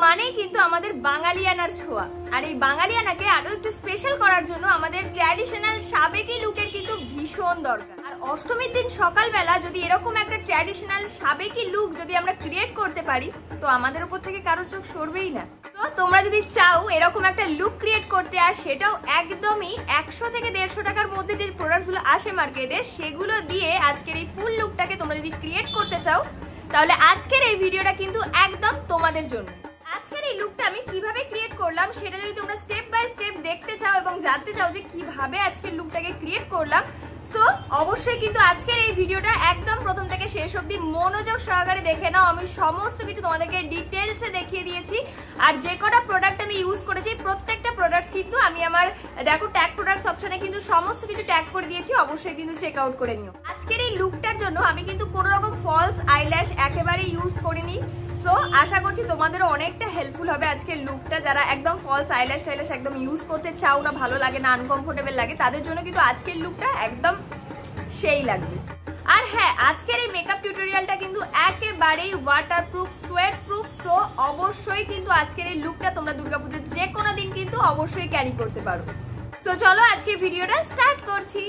মানেই কিন্তু আমাদের বাঙালিয়ানার ছোঁয়া। আর এই বাঙালিয়ানাকে আরো একটু স্পেশাল করার জন্য আমাদের ট্র্যাডিশনাল সাবেকি লুকের কিন্তু ভীষণ দরকার। আর অষ্টমীর দিন সকালবেলা যদি এরকম একটা ট্র্যাডিশনাল সাবেকি লুক যদি আমরা ক্রিয়েট করতে পারি, তো আমাদের উপর থেকে কারোর চোখ সরবেই না। তো তোমরা যদি চাও এরকম একটা লুক ক্রিয়েট করতে, আর সেটাও একদমই 100 থেকে 150 টাকার মধ্যে যে প্রোডাক্ট গুলো আসে মার্কেটে, সেগুলো দিয়ে আজকের এই ফুল লুকটাকে তোমরা যদি ক্রিয়েট করতে চাও, তাহলে আজকের এই ভিডিওটা কিন্তু একদম তোমাদের জন্য। আজকের এই লুকটা আমি কিভাবে ক্রিয়েট করলাম সেটা যদি তোমরা স্টেপ বাই স্টেপ দেখতে চাও এবং জানতে চাও যে কিভাবে আজকের লুকটাকে ক্রিয়েট করলাম, সো অবশ্যই কিন্তু আজকের এই ভিডিওটা একদম প্রথম থেকে শেষ অবধি মনোযোগ সহকারে দেখে নাও। আমি সমস্ত কিছু তোমাদেরকে ডিটেলসে দেখিয়ে দিয়েছি। আর যে কটা প্রোডাক্ট আমি ইউজ করেছি, প্রত্যেকটা প্রোডাক্ট কিন্তু আমি আমার দেখো ট্যাগ প্রোডাক্টস অপশনে কিন্তু সমস্ত কিছু ট্যাগ করে দিয়েছি, অবশ্যই কিন্তু চেক আউট করে নিও। আজকের এই লুকটার জন্য আমি কিন্তু কোনো রকম ফলস আইল্যাশ একেবারে ইউজ করিনি। সো আশা করছি তোমাদেরও অনেকটা হেল্পফুল হবে আজকের লুকটা। যারা একদম ফলস আইল্যাশ টাইল্যাশ একদম ইউজ করতে চাও না, ভালো লাগে না, আনকমফোর্টেবল লাগে, তাদের জন্য কিন্তু আজকের লুকটা একদম সেই লাগবে। আর হ্যাঁ, আজকের এই মেকআপ টিউটোরিয়ালটা কিন্তু একেবারেই ওয়াটারপ্রুফ, সোয়েট প্রুফ। সো অবশ্যই কিন্তু আজকের এই লুকটা তোমরা দুর্গাপূজার যে কোনো দিন কিন্তু অবশ্যই ক্যারি করতে পারো। সো চলো আজকের ভিডিওটা স্টার্ট করছি।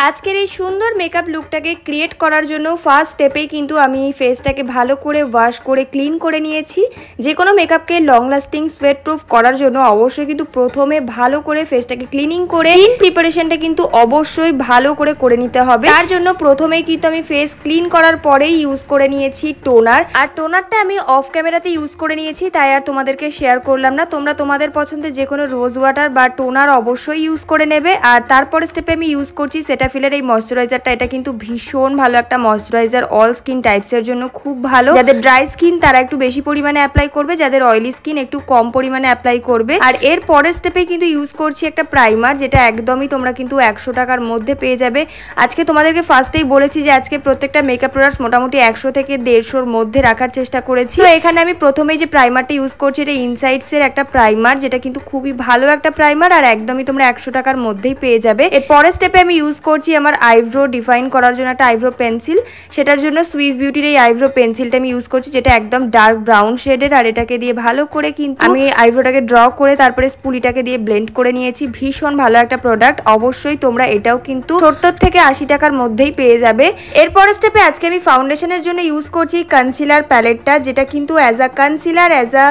আজকের এই সুন্দর মেকআপ লুকটাকে ক্রিয়েট করার জন্য ফার্স্ট স্টেপেই কিন্তু আমি ফেসটাকে ভালো করে ওয়াশ করে ক্লিন করে নিয়েছি। যে কোনো মেকআপকে লং লাস্টিং সোয়েট প্রুফ করার জন্য অবশ্যই কিন্তু প্রথমে ভালো করে ফেসটাকে ক্লিনিং করে প্রিপারেশনটা কিন্তু অবশ্যই ভালো করে নিতে হবে। তার জন্য প্রথমেই কিন্তু আমি ফেস ক্লিন করার পরেই ইউজ করে নিয়েছি টোনার। আর টোনারটা আমি অফ ক্যামেরাতে ইউজ করে নিয়েছি, তাই আর তোমাদেরকে শেয়ার করলাম না। তোমরা তোমাদের পছন্দের যে কোনো রোজ ওয়াটার বা টোনার অবশ্যই ইউজ করে নেবে। আর তারপরে স্টেপে আমি ইউজ করছি সেটাফিলের এই ময়শ্চারাইজারটা। এটা কিন্তু ভীষণ ভালো একটা ময়শ্চারাইজার, অল স্কিন টাইপসের জন্য খুব ভালো। যাদের ড্রাই স্কিন তারা একটু বেশি পরিমাণে অ্যাপ্লাই করবে, যাদের অয়েলি স্কিন একটু কম পরিমাণে অ্যাপ্লাই করবে। আর এর পরের স্টেপে কিন্তু ইউজ করছি একটা প্রাইমার, যেটা একদমই তোমরা কিন্তু 100 টাকার মধ্যে পেয়ে যাবে। আজকে তোমাদেরকে ফার্স্টেই বলেছি যে আজকে প্রত্যেকটা মেকআপ প্রোডাক্টস মোটামুটি 100 থেকে 150-র মধ্যে রাখার চেষ্টা করেছি। তো এখানে আমি প্রথমেই যে প্রাইমারটা ইউজ করছি, এটা ইনসাইডস এর একটা প্রাইমার, যেটা কিন্তু খুবই ভালো একটা প্রাইমার, আর একদমই তোমরা 100 টাকার মধ্যেই পেয়ে যাবে। এর পরের স্টেপে আমি ইউজ করছি আমার আইব্রো ডিফাইন করার জন্য একটা আইব্রো পেন্সিল। সেটার জন্য সুইস বিউটির এই আইব্রো পেন্সিলটা আমি ইউজ করছি, যেটা একদম ডার্ক ব্রাউন শেডের। আর এটাকে দিয়ে ভালো করে কিন্তু আমি আইব্রোটাকে ড্র করে তারপরে স্পুলিটাকে দিয়ে ব্লেন্ড করে নিয়েছি। ভীষণ ভালো একটা প্রোডাক্ট, অবশ্যই তোমরা এটাও কিন্তু 70 থেকে 80 টাকার মধ্যেই পেয়ে যাবে। এরপর স্টেপে আজকে আমি ফাউন্ডেশনের জন্য ইউজ করছি কনসিলার প্যালেটটা, যেটা কিন্তু as a concealer as a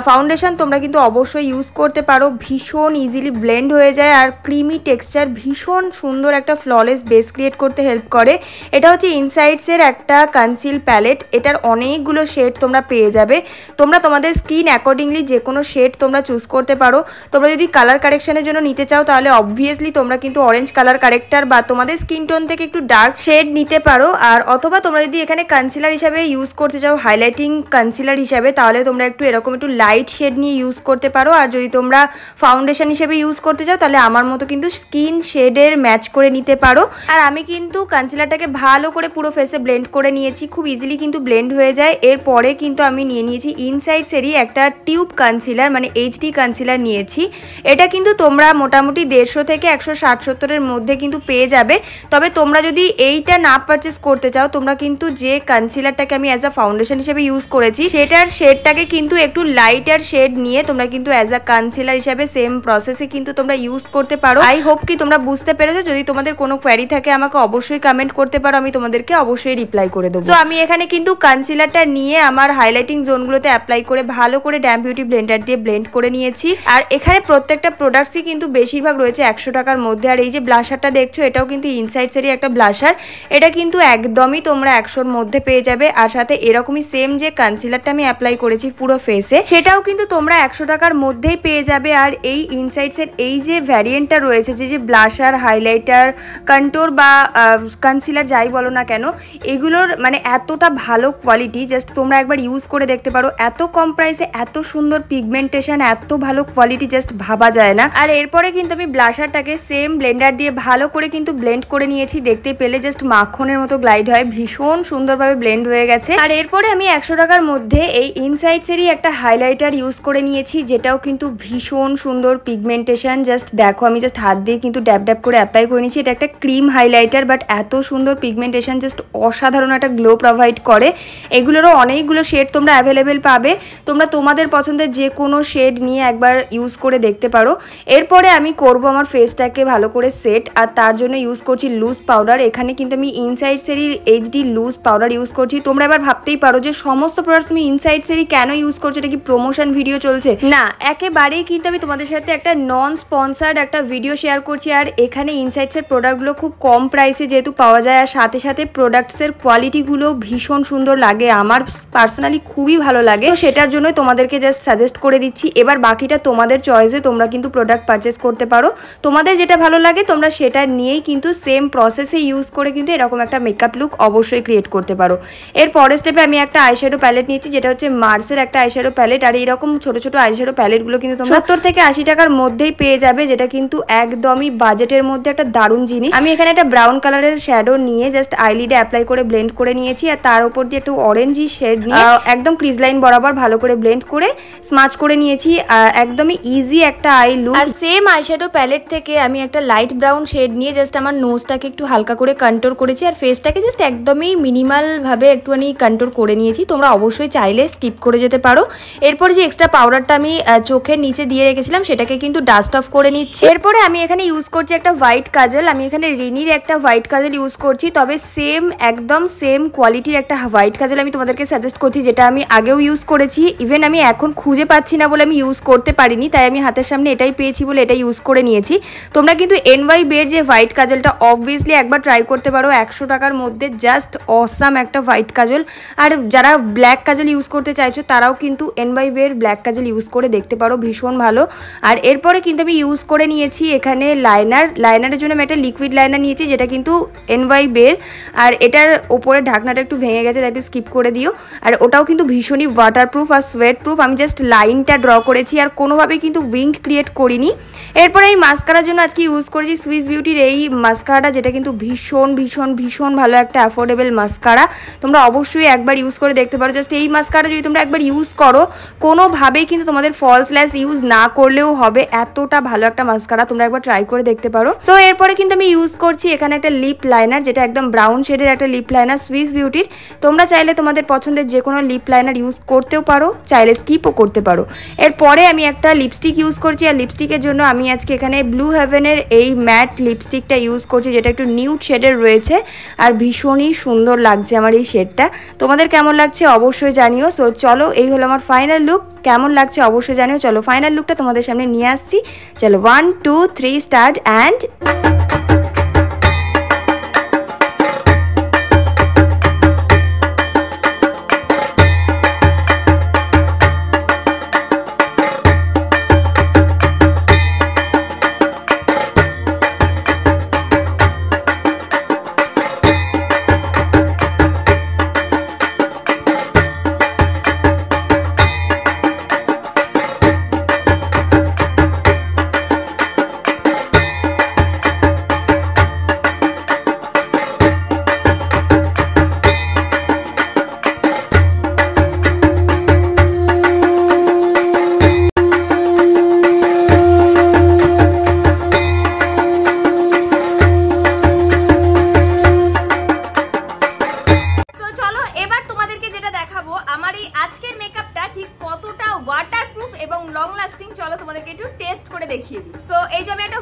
foundation তোমরা কিন্তু অবশ্যই ইউজ করতে পারো। ভীষণ ইজিলি ব্লেন্ড হয়ে যায়, আর ক্রিমি টেক্সচার, ভীষণ সুন্দর একটা ফ্ললেস বেস ক্রিয়েট করতে হেল্প করে। এটা হচ্ছে ইনসাইডস এর একটা কনসিল প্যালেট। এটার অনেকগুলো শেড তোমরা পেয়ে যাবে। তোমরা তোমাদের স্কিন অ্যাকর্ডিংলি যে কোনো শেড তোমরা চুজ করতে পারো। তোমরা যদি কালার কারেকশনের জন্য নিতে চাও, তাহলে অবভিয়াসলি তোমরা কিন্তু অরেঞ্জ কালার কারেক্টার বা তোমাদের স্কিন টোন থেকে একটু ডার্ক শেড নিতে পারো। আর অথবা তোমরা যদি এখানে কনসিলার হিসাবে ইউজ করতে চাও, হাইলাইটিং কনসিলার হিসাবে, তাহলে তোমরা একটু এরকম একটু লাইট শেড নিয়ে ইউজ করতে পারো। আর যদি তোমরা ফাউন্ডেশন হিসেবে ইউজ করতে চাও, তাহলে আমার মতো কিন্তু স্কিন শেডের ম্যাচ করে নিতে পারো। আর আমি কিন্তু কনসিলারটাকে ভালো করে পুরো ফেসে ব্লেন্ড করে নিয়েছি, খুব ইজিলি কিন্তু ব্লেন্ড হয়ে যায়। এরপরে কিন্তু আমি নিয়ে নিয়েছি ইনসাইডস এরই একটা টিউব কনসিলার, মানে এইচডি কনসিলার নিয়েছি। এটা কিন্তু তোমরা মোটামুটি 150 থেকে 160-70-এর মধ্যে কিন্তু পেয়ে যাবে। তবে তোমরা যদি এইটা না পারচেস করতে চাও, তোমরা কিন্তু যে কনসিলারটাকে আমি অ্যাজ আ ফাউন্ডেশন হিসেবে ইউজ করেছি, সেটার শেডটাকে কিন্তু একটু লাইটার শেড নিয়ে তোমরা কিন্তু অ্যাজ আ কনসিলার হিসাবে সেম প্রসেসে কিন্তু তোমরা ইউজ করতে পারো। আই হোপ কি তোমরা বুঝতে পেরেছো। যদি তোমাদের কোনো কোয়ারি থাকে আমাকে অবশ্যই কমেন্ট করতে পারো, আমি তোমাদেরকে অবশ্যই রিপ্লাই করে দেবো। তো আমি এখানে কিন্তু কনসিলারটা নিয়ে আমার হাইলাইটিং জোনগুলোতে অ্যাপ্লাই করে ভালো করে ড্যাম বিউটি ব্লেন্ডার দিয়ে ব্লেন্ড করে নিয়েছি। আর এখানে প্রত্যেকটা প্রোডাক্টসই কিন্তু বেশিরভাগ রয়েছে 100 টাকার মধ্যে। আর এই যে ব্লাশারটা দেখছো, এটাও কিন্তু ইনসাইডসেরই একটা ব্লাশার। এটা কিন্তু একদমই তোমরা 100-র মধ্যে পেয়ে যাবে। আর সাথে এরকমই সেম যে কনসিলারটা আমি অ্যাপ্লাই করেছি পুরো ফেসে, সেটাও কিন্তু তোমরা 100 টাকার মধ্যেই পেয়ে যাবে। আর এই ইনসাইডসের এই যে ভ্যারিয়েন্টটা রয়েছে, যে ব্লাশার, হাইলাইটার, কন্ট্যুর বা কনসিলার যাই বলো না কেন, এগুলোর মানে এতটা ভালো কোয়ালিটি, জাস্ট তোমরা একবার ইউজ করে দেখতে পারো। এত কম প্রাইসে এত সুন্দর পিগমেন্টেশন, এত ভালো কোয়ালিটি জাস্ট ভাবা যায় না। আর এরপরে কিন্তু আমি ব্লাশারটাকে সেম ব্লেন্ডার দিয়ে ভালো করে কিন্তু ব্লেন্ড করে নিয়েছি। দেখতে পেলে জাস্ট মাখনের মতো গ্লাইড হয়, ভীষণ সুন্দরভাবে ব্লেন্ড হয়ে গেছে। আর এরপরে আমি 100 টাকার মধ্যে এই ইনসাইডসেরই একটা হাইলাইটার ইউজ করে নিয়েছি, যেটাও কিন্তু ভীষণ সুন্দর পিগমেন্টেশন। জাস্ট দেখো, আমি জাস্ট হাত দিয়ে কিন্তু ড্যাব ড্যাব করে অ্যাপ্লাই করে নিয়েছি। এটা একটা ক্রিম হাইলাইটার, বাট এত সুন্দর পিগমেন্টেশন, জাস্ট অসাধারণ একটা গ্লো প্রোভাইড করে। এগুলোরও অনেকগুলো শেড তোমরা অ্যাভেলেবেল পাবে, তোমরা তোমাদের পছন্দের যে কোনো শেড নিয়ে একবার ইউজ করে দেখতে পারো। এরপরে আমি করব আমার ফেসটাকে ভালো করে সেট, আর তার জন্য ইউজ করছি লুজ পাউডার। এখানে কিন্তু আমি ইনসাইড সেরির এইচডি লুজ পাউডার ইউজ করছি। তোমরা এবার ভাবতেই পারো যে সমস্ত প্রোডাক্টস তুমি ইনসাইড সেরি কেন ইউজ করছো, এটা কি প্রমোশন ভিডিও চলছে? না, একেবারেই কিন্তু আমি তোমাদের সাথে একটা নন স্পন্সার্ড একটা ভিডিও শেয়ার করছি। আর এখানে ইনসাইডসের প্রোডাক্টগুলো খুব কম প্রাইসে যেহেতু পাওয়া যায়, আর সাথে সাথে প্রোডাক্টসের কোয়ালিটিগুলো ভীষণ সুন্দর লাগে, আমার পার্সোনালি খুবই ভালো লাগে। তো সেটার জন্য তোমাদেরকে জাস্ট সাজেস্ট করে দিচ্ছি। এবার বাকিটা তোমাদের চয়েসে, তোমরা কিন্তু প্রোডাক্ট পারচেস করতে পারো, তোমাদের যেটা ভালো লাগে তোমরা সেটা নিয়েই কিন্তু সেম প্রসেসে ইউজ করে কিন্তু এরকম একটা মেকআপ লুক অবশ্যই ক্রিয়েট করতে পারো। এর পরের স্টেপে আমি একটা আইশ্যাডো প্যালেট নিয়েছি, যেটা হচ্ছে মার্সের একটা আইশ্যাডো প্যালেট। আর এইরকম ছোট ছোট আইশ্যাডো প্যালেটগুলো কিন্তু তোমরা 70 থেকে 80 টাকার মধ্যেই পেয়ে যাবে, যেটা কিন্তু একদমই বাজেটের মধ্যে একটা দারুণ জিনিস। আমি এখানে একটা ব্রাউন কালারের শ্যাডো নিয়ে জাস্ট আইলিডে অ্যাপ্লাই করে ব্লেন্ড করে নিয়েছি, আর তার উপর দিয়ে একটু অরেঞ্জি শেড নিয়ে একদম ক্রিজ লাইন বরাবর ভালো করে ব্লেন্ড করে স্মাচ করে নিয়েছি। একদমই ইজি একটা আই লুক। আর সেম আইশ্যাডো প্যালেট থেকে আমি একটা লাইট ব্রাউন শেড নিয়ে জাস্ট আমার নোজটাকে একটু হালকা করে কন্ট্রোল করেছি, আর ফেসটাকে জাস্ট একদমই মিনিমাল ভাবে একটুখানি কন্ট্রোল করে নিয়েছি। তোমরা অবশ্যই চাইলে স্কিপ করে যেতে পারো। এরপর যে এক্সট্রা পাউডারটা আমি চোখের নিচে দিয়ে রেখেছিলাম সেটাকে কিন্তু ডাস্ট অফ করে নিচ্ছি। এরপরে আমি এখানে ইউজ করছি একটা হোয়াইট কাজল। আমি এখানে রিনির একটা হোয়াইট কাজল ইউজ করছি, তবে একদম সেম কোয়ালিটির একটা হোয়াইট কাজল আমি তোমাদেরকে সাজেস্ট করছি, যেটা আমি আগেও ইউজ করেছি। ইভেন আমি এখন খুঁজে পাচ্ছি না বলে আমি ইউজ করতে পারিনি, তাই আমি হাতের সামনে এটাই পেয়েছি বলে এটাই ইউজ করে নিয়েছি। তোমরা কিন্তু NYB এর যে হোয়াইট কাজলটা অবভিয়াসলি একবার ট্রাই করতে পারো, 100 টাকার মধ্যে জাস্ট অসাম একটা হোয়াইট কাজল। আর যারা ব্ল্যাক কাজল ইউজ করতে চাইছো তারাও কিন্তু NYB এর ব্ল্যাক কাজল ইউজ করে দেখতে পারো, ভীষণ ভালো। আর এরপরে কিন্তু আমি ইউজ করে নিয়েছি এখানে লাইনারের জন্য আমি একটা লিকুইড লাইনার নিয়েছি, যেটা কিন্তু NYB এর। আর এটার ওপরে ঢাকনাটা একটু ভেঙে গেছে, তাই একটু স্কিপ করে দিও। আর ওটাও কিন্তু ভীষণই ওয়াটারপ্রুফ আর সোয়েট প্রুফ। আমি জাস্ট লাইনটা ড্র করেছি, আর কোনোভাবেই কিন্তু উইং ক্রিয়েট করিনি। এরপরে এই মাস্কারার জন্য আজকে ইউজ করেছি সুইস বিউটির এই মাস্কারাটা, যেটা কিন্তু ভীষণ ভীষণ ভীষণ ভালো একটা অ্যাফোর্ডেবল মাস্কারা। তোমরা অবশ্যই একবার ইউজ করে দেখতে পারো। জাস্ট এই মাস্কারা যদি তোমরা একবার ইউজ করো, কোনোভাবেই কিন্তু তোমাদের ফলস ল্যাশ ইউজ না করলেও হবে, এতটা ভালো একটা মাস্কারা। তোমরা একবার ট্রাই করে দেখতে পারো। সো এরপরে কিন্তু আমি ইউজ করছি এখানে একটা লিপ লাইনার, যেটা একদম ব্রাউন শেডের একটা লিপ লাইনার সুইস বিউটির। তোমরা চাইলে তোমাদের পছন্দের যে কোনো লিপ লাইনার ইউজ করতেও পারো, চাইলে স্কিপও করতে পারো। এরপরে আমি একটা লিপস্টিক ইউজ করছি, আর লিপস্টিকের জন্য আমি আজকে এখানে ব্লু হেভেনের এই ম্যাট লিপস্টিকটা ইউজ করছি, যেটা একটু নিউড শেডের রয়েছে, আর ভীষণই সুন্দর লাগছে আমার এই শেডটা। তোমাদের কেমন লাগছে অবশ্যই জানিও। সো চলো, এই হলো আমার ফাইনাল লুক। কেমন লাগছে অবশ্যই জানিও। চলো ফাইনাল লুকটা তোমাদের সামনে নিয়ে আসছি। চলো 1 2 3 স্টার্ট। অ্যান্ড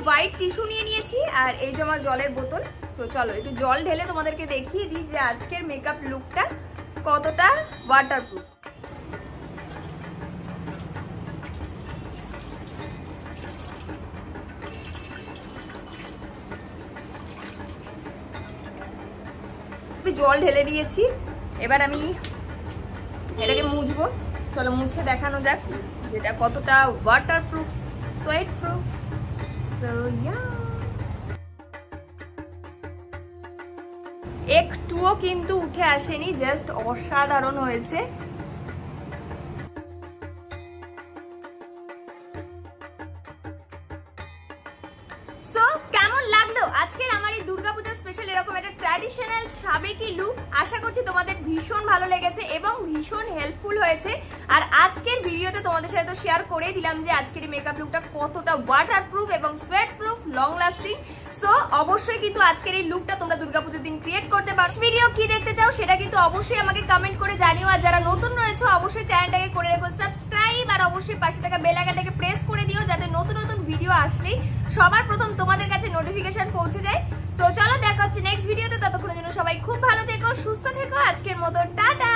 হোয়াইট টিস্যু নিয়ে নিয়েছি, আর এই যে আমার জলের বোতল। সো চলো একটু জল ঢেলে তোমাদেরকে দেখিয়ে দিই যে আজকের মেকআপ লুকটা কতটা ওয়াটারপ্রুফ। জল ঢেলে দিয়েছি, এবার আমি এটাকে মুছবো। চলো মুছে দেখানো যাক যেটা কতটা waterproof, sweat proof. So yeah, একটুও কিন্তু উঠে আসেনি, জাস্ট অসাধারণ হয়েছে। সো কেমন লাগলো আজকের আমার এই দুর্গাপূজা স্পেশাল এরকম একটা ট্র্যাডিশনাল সাবেকি লুক? আশা করছি তোমাদের ভীষণ ভালো লেগেছে এবং ভীষণ হেল্পফুল হয়েছে। আর আজকের ভিডিওতে তোমাদের সাথে তো শেয়ার করেই দিলাম যে আজকের এই মেকআপ লুকটা কতটা ওয়াটারপ্রুফ এবং sweat proof, long lasting. So অবশ্যই কিন্তু আজকের এই লুকটা তোমরা দুর্গাপুজোর দিন ক্রিয়েট করতে পারো। ভিডিও কি দেখতে চাও সেটা কিন্তু অবশ্যই আমাকে কমেন্ট করে জানিও। আর যারা নতুন রয়েছে অবশ্যই চ্যানেলটাকে করে রেখো সাবস্ক্রাইব, আর অবশ্যই পাশে থাকা বেল আইকনটাকে প্রেস করে দিও যাতে নতুন নতুন ভিডিও আসলেই সবার প্রথম তোমাদের কাছে নোটিফিকেশন পৌঁছে যায়। সো চলো দেখা হচ্ছে নেক্সট ভিডিওতে, ততক্ষণের জন্য সবাই খুব ভালো থেকো, সুস্থ থেকো। আজকের মতো টাটা।